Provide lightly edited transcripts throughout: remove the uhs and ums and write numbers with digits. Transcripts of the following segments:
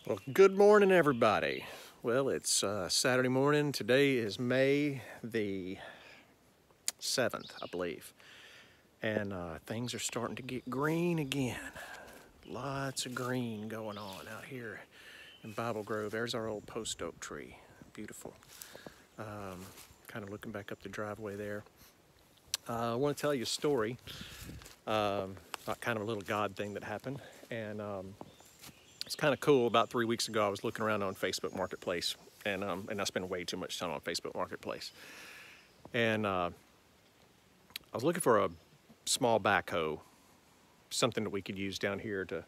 Well, good morning, everybody. Well, it's Saturday morning. Today is May the 7th, I believe. And things are starting to get green again. Lots of green going on out here in Bible Grove. There's our old post oak tree. Beautiful. Kind of looking back up the driveway there. I want to tell you a story about kind of a little God thing that happened. And it's kind of cool. About 3 weeks ago, I was looking around on Facebook Marketplace, and I spend way too much time on Facebook Marketplace. And I was looking for a small backhoe, something that we could use down here to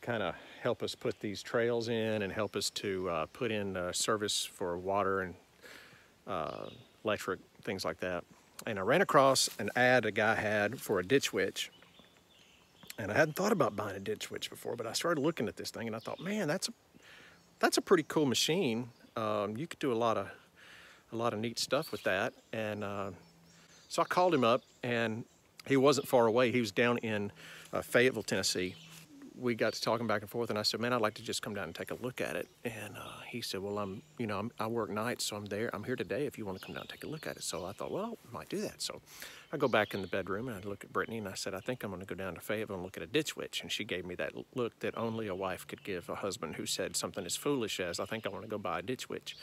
kind of help us put these trails in and help us to put in service for water and electric, things like that. And I ran across an ad a guy had for a ditch witch. And I hadn't thought about buying a ditch witch before, but I started looking at this thing and I thought, man, that's a pretty cool machine. You could do a lot of neat stuff with that. And so I called him up, and he wasn't far away. He was down in Fayetteville, Tennessee. We got to talking back and forth, and I said, man, I'd like to just come down and take a look at it. And he said, well, I work nights, so I'm here today if you want to come down and take a look at it. So I thought, well, I might do that. So I go back in the bedroom and I look at Brittany, and I said, I think I'm going to go down to Fayetteville and look at a ditch witch. And she gave me that look that only a wife could give a husband who said something as foolish as, I think I want to go buy a ditch witch.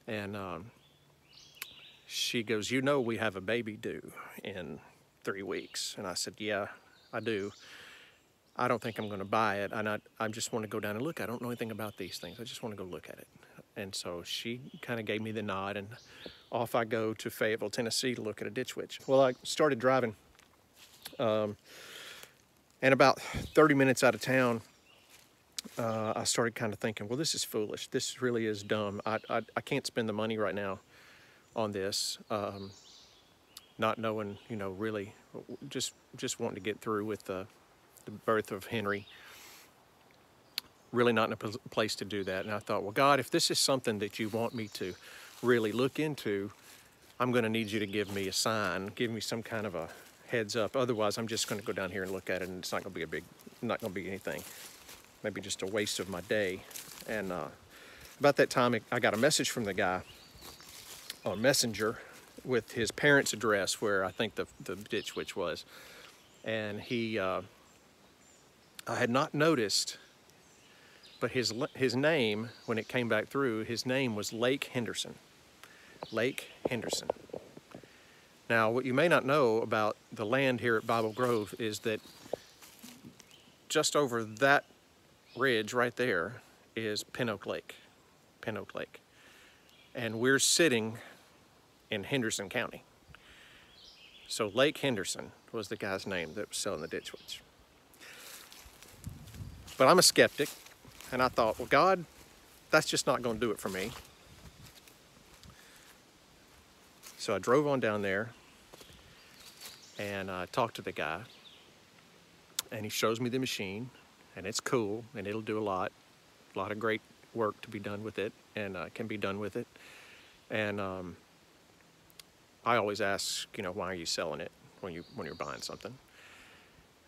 And she goes, we have a baby due in 3 weeks. And I said, yeah, I do. I don't think I'm going to buy it. And I just want to go down and look. I don't know anything about these things. I just want to go look at it. And so she kind of gave me the nod, and off I go to Fayetteville, Tennessee to look at a ditch witch. Well, I started driving, and about 30 minutes out of town, I started kind of thinking, well, this is foolish. This really is dumb. I can't spend the money right now on this, not knowing, really just wanting to get through with the birth of Henry. Really not in a place to do that. And I thought, well, God, if this is something that you want me to really look into, I'm going to need you to give me a sign, give me some kind of a heads up. Otherwise, I'm just going to go down here and look at it, and it's not going to be anything. Maybe just a waste of my day. And about that time, I got a message from the guy on Messenger with his parents' address, where I think the ditch witch was. And I had not noticed, but his name, when it came back through, his name was Lake Henderson. Lake Henderson. Now, what you may not know about the land here at Bible Grove is that just over that ridge right there is Pin Oak Lake. Pin Oak Lake. And we're sitting in Henderson County. So Lake Henderson was the guy's name that was selling the ditch witch. But I'm a skeptic, and I thought, well, God, that's just not going to do it for me. So I drove on down there, and I talked to the guy, and he shows me the machine, and it's cool, and it'll do a lot of great work to be done with it, and can be done with it. And I always ask, why are you selling it when you're buying something?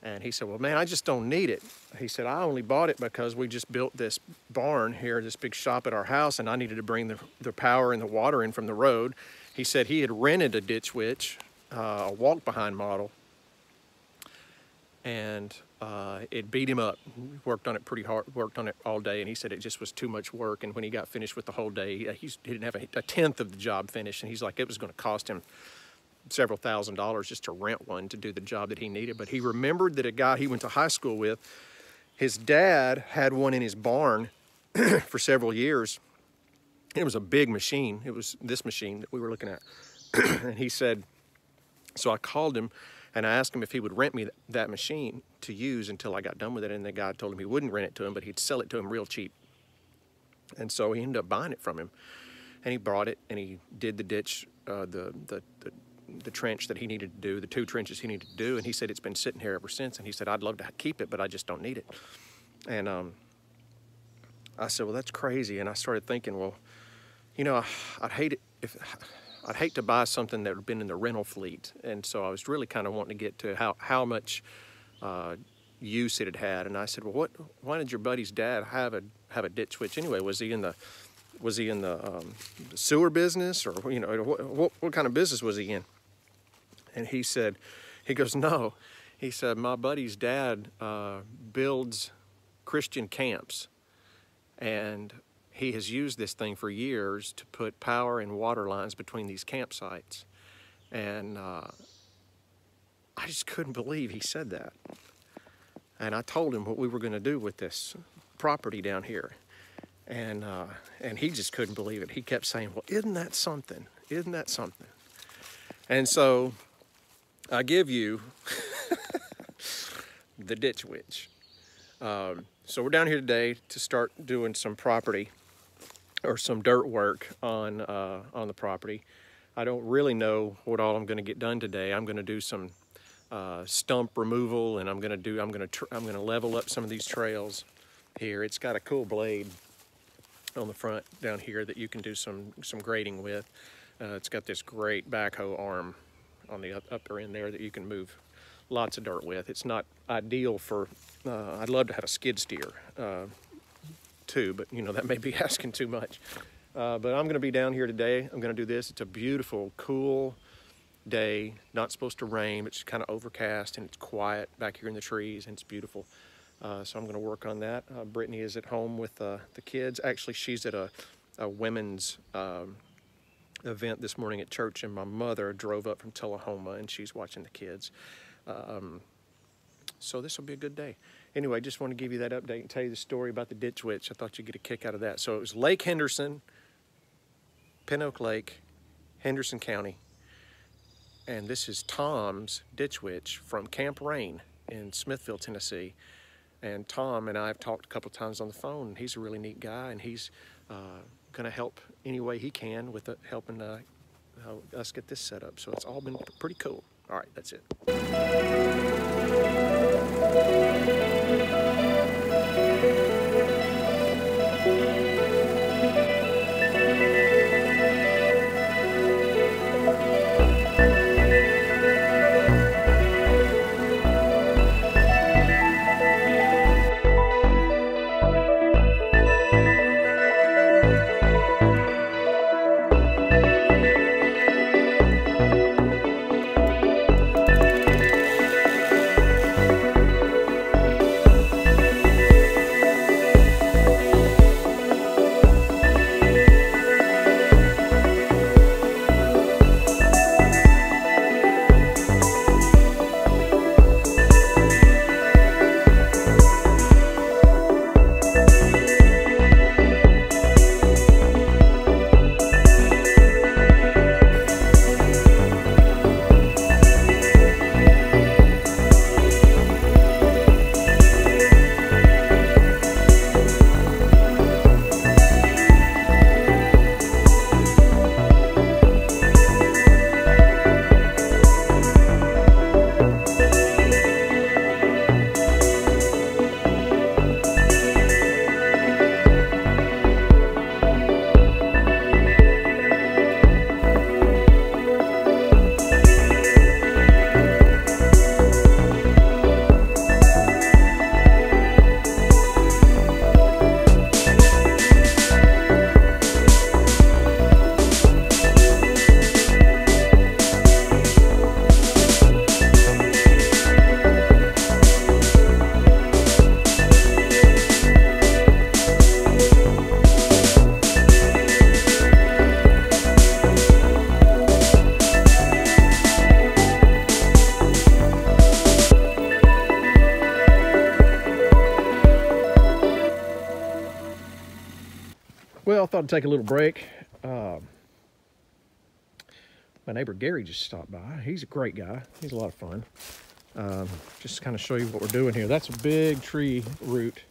And he said, well, man, I just don't need it. He said, I only bought it because we just built this barn here, this big shop at our house, and I needed to bring the power and the water in from the road. He said he had rented a ditch witch, a walk-behind model, and it beat him up. He worked on it pretty hard, worked on it all day, and he said it just was too much work. And when he got finished with the whole day, he didn't have a tenth of the job finished, and he's like, it was going to cost him several $1,000s just to rent one to do the job that he needed. But he remembered that a guy he went to high school with, his dad had one in his barn for several years. It was a big machine. It was this machine that we were looking at. And he said, so I called him and I asked him if he would rent me that machine to use until I got done with it. And the guy told him he wouldn't rent it to him, but he'd sell it to him real cheap. And so he ended up buying it from him. And he brought it and he did the ditch, the trench that he needed to do, the 2 trenches he needed to do. And he said it's been sitting here ever since. And he said, I'd love to keep it, but I just don't need it. And I said, well, that's crazy. And I started thinking, well, I'd hate to buy something that had been in the rental fleet. And so I was really kind of wanting to get to how much use it had had. And I said, well, why did your buddy's dad have a ditch switch anyway? Was he in the sewer business, or what kind of business was he in? And he goes, no. He said, my buddy's dad builds Christian camps, and he has used this thing for years to put power and water lines between these campsites. And I just couldn't believe he said that. And I told him what we were going to do with this property down here. And he just couldn't believe it. He kept saying, well, isn't that something? Isn't that something? And so I give you the Ditch Witch. So we're down here today to start doing some property or some dirt work on the property. I don't really know what all I'm going to get done today. I'm going to do some stump removal, and I'm going to level up some of these trails here. It's got a cool blade on the front down here that you can do some grading with. It's got this great backhoe arm on the upper end there that you can move lots of dirt with. It's not ideal for, I'd love to have a skid steer too, but that may be asking too much. But I'm going to be down here today. I'm going to do this. It's a beautiful, cool day. Not supposed to rain, but it's kind of overcast, and it's quiet back here in the trees, and it's beautiful. So I'm going to work on that. Brittany is at home with the kids. Actually, she's at a women's event this morning at church, and my mother drove up from Tullahoma, and she's watching the kids. So this will be a good day. Anyway, just want to give you that update and tell you the story about the Ditch Witch. I thought you'd get a kick out of that. So it was Lake Henderson, Pin Oak Lake, Henderson County. And this is Tom's Ditch Witch from Camp Rain in Smithville, Tennessee. And Tom and I have talked a couple of times on the phone. He's a really neat guy, and he's going to help any way he can with helping us get this set up. So it's all been pretty cool. All right, that's it. Well, I thought I'd take a little break. My neighbor Gary just stopped by. He's a great guy. He's a lot of fun. Just to kind of show you what we're doing here. That's a big tree root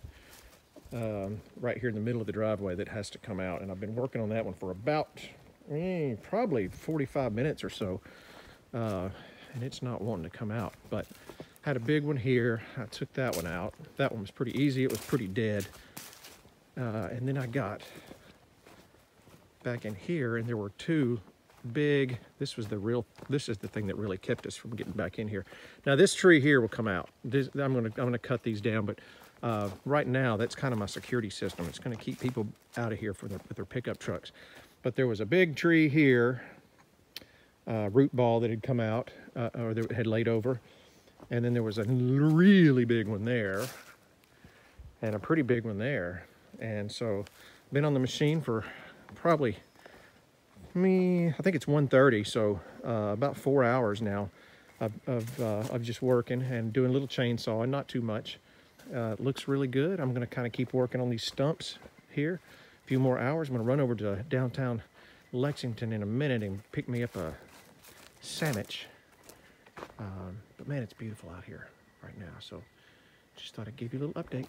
right here in the middle of the driveway that has to come out. And I've been working on that one for about probably 45 minutes or so. And it's not wanting to come out. But had a big one here. I took that one out. That one was pretty easy. It was pretty dead. And then I got back in here, and there were two big. This is the thing that really kept us from getting back in here. Now this tree here will come out. I'm gonna cut these down, but right now that's kind of my security system. It's gonna keep people out of here with their pickup trucks. But there was a big tree here, root ball that had come out, or that had laid over. And then there was a really big one there, and a pretty big one there. And so been on the machine for probably, I think it's 1:30, so about 4 hours now of just working and doing a little chainsawing, not too much. It looks really good. I'm gonna kind of keep working on these stumps here. A few more hours. I'm gonna run over to downtown Lexington in a minute and pick me up a sandwich. But man, it's beautiful out here right now. So just thought I'd give you a little update.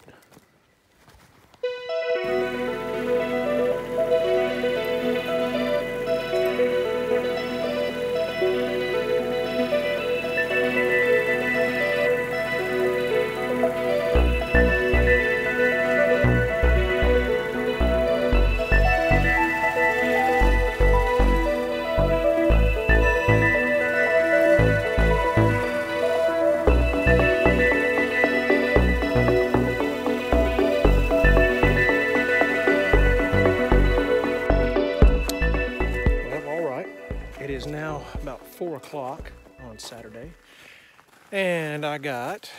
It is now about 4 o'clock on Saturday, and I got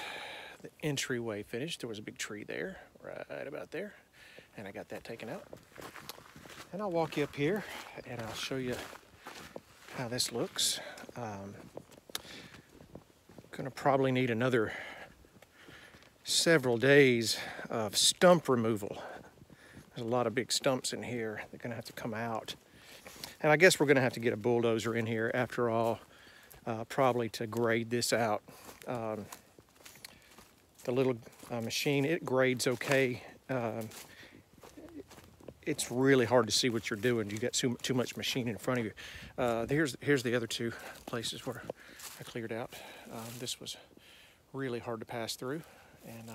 the entryway finished. There was a big tree there, right about there, and I got that taken out. And I'll walk you up here and I'll show you how this looks. Gonna probably need another several days of stump removal. There's a lot of big stumps in here. They're gonna have to come out. And I guess we're gonna have to get a bulldozer in here after all, probably to grade this out. The little machine, it grades okay. It's really hard to see what you're doing. You got too much machine in front of you. Here's the other two places where I cleared out. This was really hard to pass through, and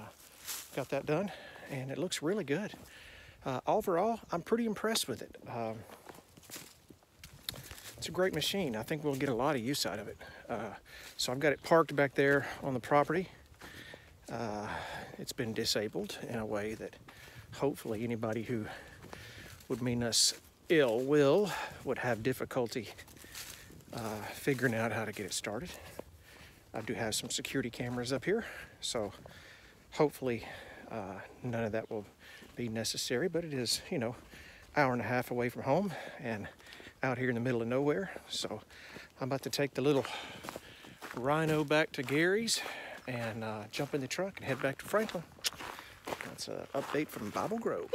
got that done, and it looks really good. Overall, I'm pretty impressed with it. It's a great machine. I think we'll get a lot of use out of it. So I've got it parked back there on the property. It's been disabled in a way that hopefully anybody who would mean us ill will would have difficulty figuring out how to get it started. I do have some security cameras up here, so hopefully none of that will be necessary, but it is, you know, hour and a half away from home and out here in the middle of nowhere. So I'm about to take the little Rhino back to Gary's and jump in the truck and head back to Franklin. That's an update from Bible Grove.